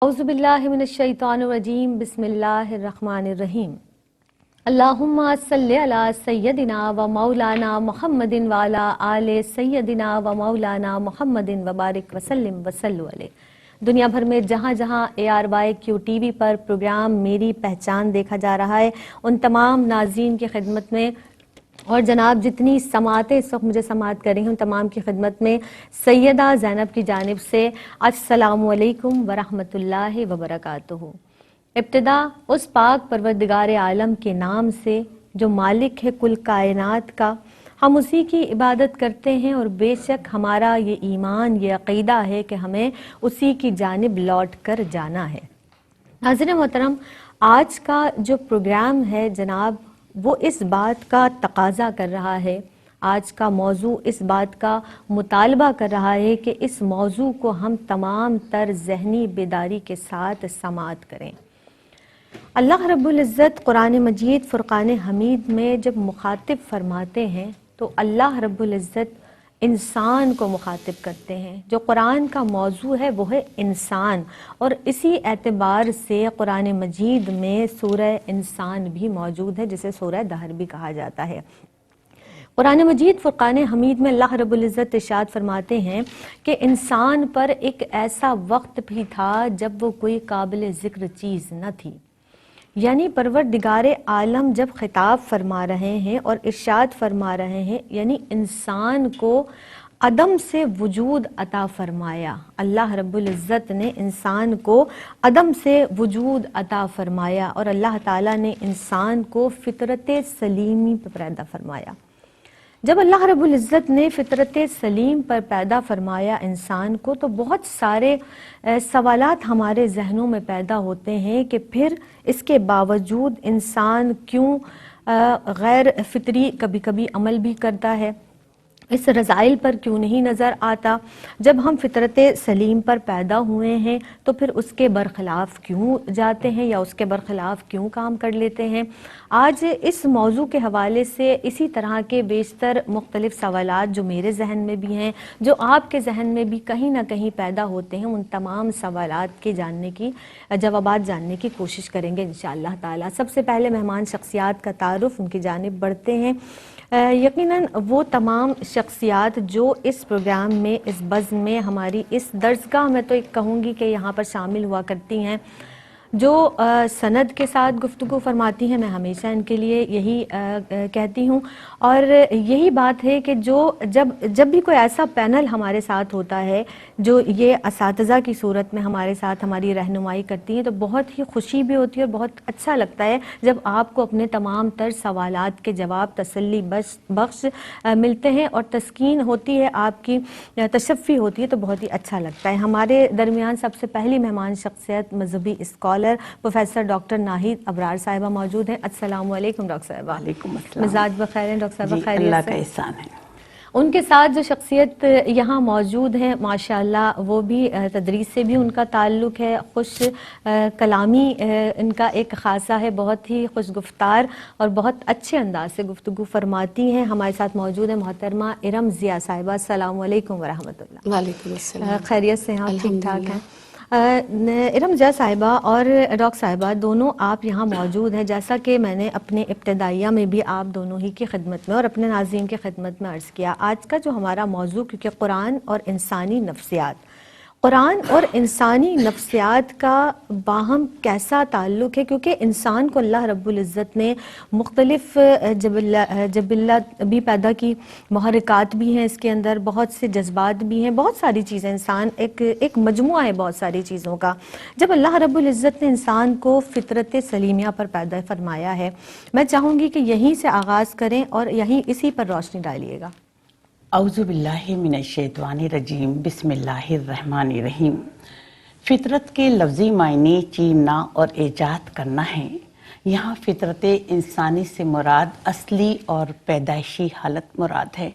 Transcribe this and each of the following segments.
औज़ुबिल्लाहि मिनश्शैतानिर्रजीम बिस्मिल्लाहिर्रहमानिर्रहीम। अल्लाहुम्मा सल्लि अला सय्यदिना व मौलाना मुहम्मदिन व अला आले सय्यदिना व मौलाना मुहम्मदिन व बारिक वसल्लिम वसल्लु अलैहि। दुनिया भर में जहाँ जहाँ ARYQ TV पर प्रोग्राम मेरी पहचान देखा जा रहा है, उन तमाम नाज़रीन की खिदमत में और जनाब जितनी समातें इस वक्त मुझे समात कर रही हैं उन तमाम की खिदमत में सैयदा ज़ैनब की जानिब से अस्सलामु अलैकुम व रहमतुल्लाहि व बरकातुहू। इब्तिदा उस पाक परवरदिगार आलम के नाम से जो मालिक है कुल कायनात का, हम उसी की इबादत करते हैं और बेशक हमारा ये ईमान, ये अक़ीदा है कि हमें उसी की जानिब लौट कर जाना है। नाज़रीन मोहतरम, आज का जो प्रोग्राम है जनाब वो इस बात का तकाज़ा कर रहा है, आज का मौजू इस बात का मुतालबा कर रहा है कि इस मौजू को हम तमाम तर ज़हनी बेदारी के साथ समाअत करें। अल्लाह रब्बुल इज़्ज़त कुरान मजीद फ़ुरक़ान हमीद में जब मुखातिब फरमाते हैं तो अल्लाह रब्बुल इज़्ज़त इंसान को मुखातिब करते हैं। जो कुरान का मौजू है वो है इंसान, और इसी एतबार से कुरान मजीद में सूरह इंसान भी मौजूद है जिसे सूरह दहर भी कहा जाता है। कुरान मजीद फ़ुरक़ान हमीद में अल्लाह रब्बुल इज़्ज़त इरशाद फरमाते हैं कि इंसान पर एक ऐसा वक्त भी था जब वो कोई काबिल ज़िक्र चीज़ न थी। यानी परवरदिगार आलम जब खिताब फरमा रहे हैं और इरशाद फरमा रहे हैं, यानी इंसान को अदम से वजूद अता फरमाया। अल्लाह रब्बुल इज़्ज़त ने इंसान को अदम से वजूद अता फरमाया और अल्लाह ताला ने इंसान को फितरत सलीमी पर पैदा फरमाया। जब अल्लाह रब्बुल इज़्ज़त ने फितरत सलीम पर पैदा फरमाया इंसान को, तो बहुत सारे सवालात हमारे जहनों में पैदा होते हैं कि फिर इसके बावजूद इंसान क्यों गैर फितरी कभी कभी अमल भी करता है, इस रज़ाइल पर क्यों नहीं नज़र आता। जब हम फितरत सलीम पर पैदा हुए हैं तो फिर उसके बरखिलाफ़ क्यों जाते हैं या उसके बरखिलाफ़ क्यों काम कर लेते हैं। आज इस मौजू के हवाले से इसी तरह के बेशतर मुख्तलिफ़ सवालात जो मेरे जहन में भी हैं, जो आपके जहन में भी कहीं ना कहीं पैदा होते हैं, उन तमाम सवालात के जानने की जवाबात जानने की कोशिश करेंगे इंशाअल्लाह ताला। सबसे पहले मेहमान शख्सियात का तारुफ़ उनकी जानिब बढ़ते हैं। यकीनन वो तमाम शख्सियात जो इस प्रोग्राम में, इस बज़्म में, हमारी इस दर्सगाह में तो एक कहूँगी कि यहाँ पर शामिल हुआ करती हैं, जो सनद के साथ गुफ्तगू फरमाती हैं। मैं हमेशा इनके लिए यही कहती हूँ और यही बात है कि जो जब भी कोई ऐसा पैनल हमारे साथ होता है जो ये असातिज़ा की सूरत में हमारे साथ हमारी रहनुमाई करती हैं, तो बहुत ही खुशी भी होती है और बहुत अच्छा लगता है जब आपको अपने तमाम तर सवालात के जवाब तसल्ली बख्श मिलते हैं और तस्कीन होती है, आपकी तशफ़ी होती है, तो बहुत ही अच्छा लगता है। हमारे दरमियान सबसे पहली मेहमान शख्सियत मजहबी scholar professor doctor Nahid Abrar साहिबा मौजूद हैं। अस्सलामु अलैकुम डॉक्टर साहिबा। वालेकुम अस्सलाम। मिजाज बखैर हैं डॉक्टर साहिबा? खैरियत अल्लाह से? का एहसान है। उनके साथ जो शख्सियत यहाँ मौजूद हैं माशाअल्लाह, वो भी तदरीस से भी उनका ताल्लुक़ है, खुश कलामी इनका एक ख़ासा है, बहुत ही खुश गुफ्तार और बहुत अच्छे अंदाज से गुफ्तगू फरमाती हैं। हमारे साथ मौजूद है मोहतरमा इरम ज़िया साहिबा। अस्सलामु अलैकुम व रहमतुल्लाह। वालेकुम अस्सलाम। खैरियत से हैं आप? ठीक ठाक हैं? इरम ज़िया साहिबा और डॉक्टर साहिबा दोनों आप यहाँ मौजूद हैं। जैसा कि मैंने अपने इब्तदाइया में भी आप दोनों ही की खिदमत में और अपने नाज़रीन की खिदमत में अर्ज़ किया, आज का जो हमारा मौजू, क्योंकि कुरान और इंसानी नफ्सियात, कुरान और इंसानी नफ्सियात का बाहम कैसा ताल्लुक़ है, क्योंकि इंसान को अल्लाह रब्बुल इज़्ज़त ने मुख्तलिफ़ जबिल्लत भी पैदा की, महरकात भी हैं इसके अंदर, बहुत से जज्बात भी हैं, बहुत सारी चीज़ें, इंसान एक मजमुआ है बहुत सारी चीज़ों का। जब अल्लाह रब्बुल इज़्ज़त ने इंसान को फितरत सलीमिया पर पैदा फरमाया है, मैं चाहूँगी कि यहीं से आगाज़ करें और यहीं इसी पर रोशनी डालिएगा। औज़ुबिल्लाहि मिनश्शैतानिर्रजीम बिस्मिल्लाहिर्रहमानिर्रहीम। फितरत के लफ्ज़ी मायने चीरना और ईजाद करना है। यहाँ फितरत इंसानी से मुराद असली और पैदाइशी हालत मुराद है,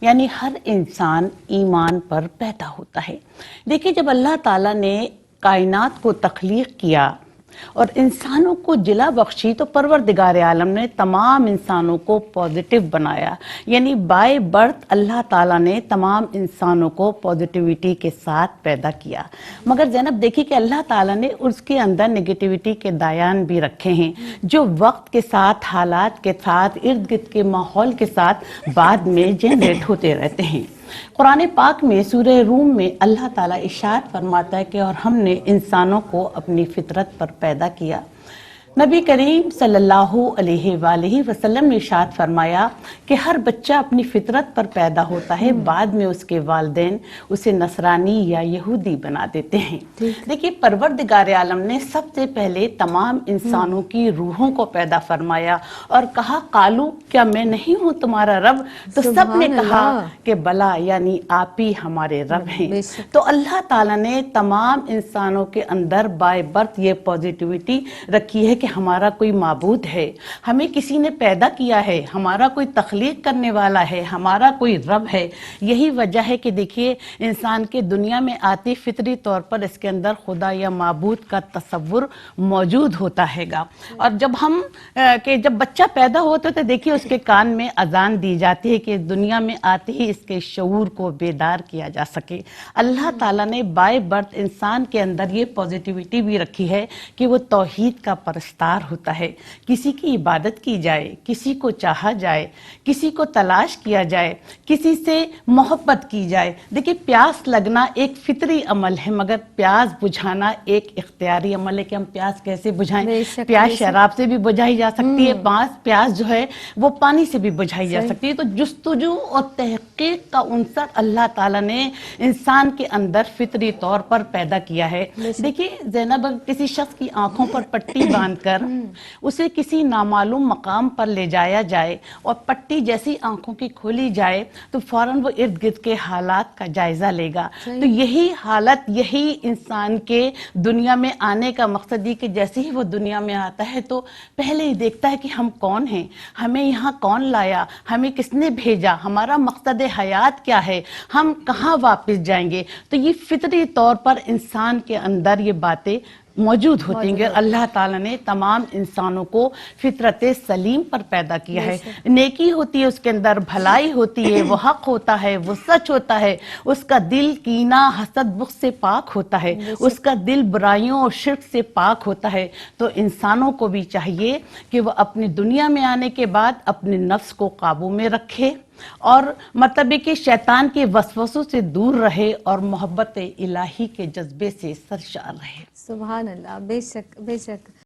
यानी हर इंसान ईमान पर पैदा होता है। देखिए, जब अल्लाह ताला ने कायनात को तख्लीक किया اور انسانوں کو جلا بخشی تو پروردگار عالم نے تمام انسانوں کو پازیٹیو بنایا، یعنی بائی برتھ اللہ تعالیٰ نے تمام انسانوں کو پازیٹیوٹی کے ساتھ پیدا کیا۔ مگر زینب دیکھیے کہ اللہ تعالیٰ نے اس کے اندر نگیٹیوٹی کے دایان بھی رکھے ہیں، جو وقت کے ساتھ، حالات کے ساتھ، ارد گرد کے ماحول کے ساتھ بعد میں جنریٹ ہوتے رہتے ہیں۔ قرآن پاک میں سورہ روم میں اللہ تعالیٰ ارشاد فرماتا ہے کہ اور ہم نے انسانوں کو اپنی فطرت پر پیدا کیا۔ نبی کریم صلی اللہ علیہ وآلہ وسلم نے ارشاد فرمایا کہ ہر بچہ اپنی فطرت پر پیدا ہوتا ہے، بعد میں اس کے والدین اسے نصرانی یا یہودی بنا دیتے ہیں۔ دیکھیے پروردگار عالم نے سب سے پہلے تمام انسانوں کی روحوں کو پیدا فرمایا اور کہا قالو کیا میں نہیں ہوں تمہارا رب؟ تو سب نے کہا کہ بلا، یعنی آپ ہی ہمارے رب ہیں۔ تو اللہ تعالیٰ نے تمام انسانوں کے اندر بائی برتھ یہ پازیٹیوٹی رکھی ہے کہ ہمارا کوئی معبود ہے، ہمیں کسی نے پیدا کیا ہے، ہمارا کوئی تخلیق کرنے والا ہے، ہمارا کوئی رب ہے۔ یہی وجہ ہے کہ دیکھیے انسان کے دنیا میں آتی فطری طور پر اس کے اندر خدا یا معبود کا تصور موجود ہوتا ہے گا۔ اور جب بچہ پیدا ہوتا ہے تو دیکھیے اس کے کان میں اذان دی جاتی ہے کہ دنیا میں آتے ہی اس کے شعور کو بیدار کیا جا سکے۔ اللہ تعالیٰ نے بائی برتھ انسان کے اندر یہ پازیٹیوٹی بھی رکھی ہے کہ وہ توحید کا پرستار ہوتا ہے، کسی کی عبادت کی جائے، کسی کو چاہا جائے، کسی کو تلاش کیا جائے، کسی سے محبت کی جائے۔ دیکھیے پیاس لگنا ایک فطری عمل ہے، مگر پیاس بجھانا ایک اختیاری عمل ہے کہ ہم پیاس کیسے بجھائیں۔ پیاس شراب سے بھی بجھائی جا سکتی ہے، پیاس جو ہے وہ پانی سے بھی بجھائی جا سکتی ہے۔ تو جستجو اور تحقیق کا عنصر اللہ تعالیٰ نے انسان کے اندر فطری طور پر پیدا کیا ہے۔ دیکھیے زینب اگر کسی شخص کی آنکھوں پر پٹی باندھ کر اسے کسی نامعلوم مقام پر لے جایا جائے اور پٹی جیسی آنکھوں کی کھولی جائے تو فوراً وہ ارد گرد کے حالات کا جائزہ لے گا۔ تو یہی حالت، یہی انسان کے دنیا میں آنے کا مقصد یہ کہ جیسے ہی وہ دنیا میں آتا ہے تو پہلے ہی دیکھتا ہے کہ ہم کون ہیں، ہمیں یہاں کون لایا، ہمیں کس نے بھیجا، ہمارا مقصد حیات کیا ہے، ہم کہاں واپس جائیں گے۔ تو یہ فطری طور پر انسان کے اندر یہ باتیں موجود ہوتی ہیں۔ اللہ تعالیٰ نے تمام انسانوں کو فطرت سلیم پر پیدا کیا ہے۔ نیکی ہوتی ہے اس کے اندر، بھلائی ہوتی ہے، وہ حق ہوتا ہے، وہ سچ ہوتا ہے، اس کا دل کینہ حسد بغض سے پاک ہوتا ہے، اس کا دل برائیوں اور شرک سے پاک ہوتا ہے۔ تو انسانوں کو بھی چاہیے کہ وہ اپنی دنیا میں آنے کے بعد اپنے نفس کو قابو میں رکھے اور مطلب ہے کہ شیطان کے وسوسوں سے دور رہے اور محبت الہی کے جذبے سے سرشار رہے۔ سبحان اللہ، بے شک بے شک۔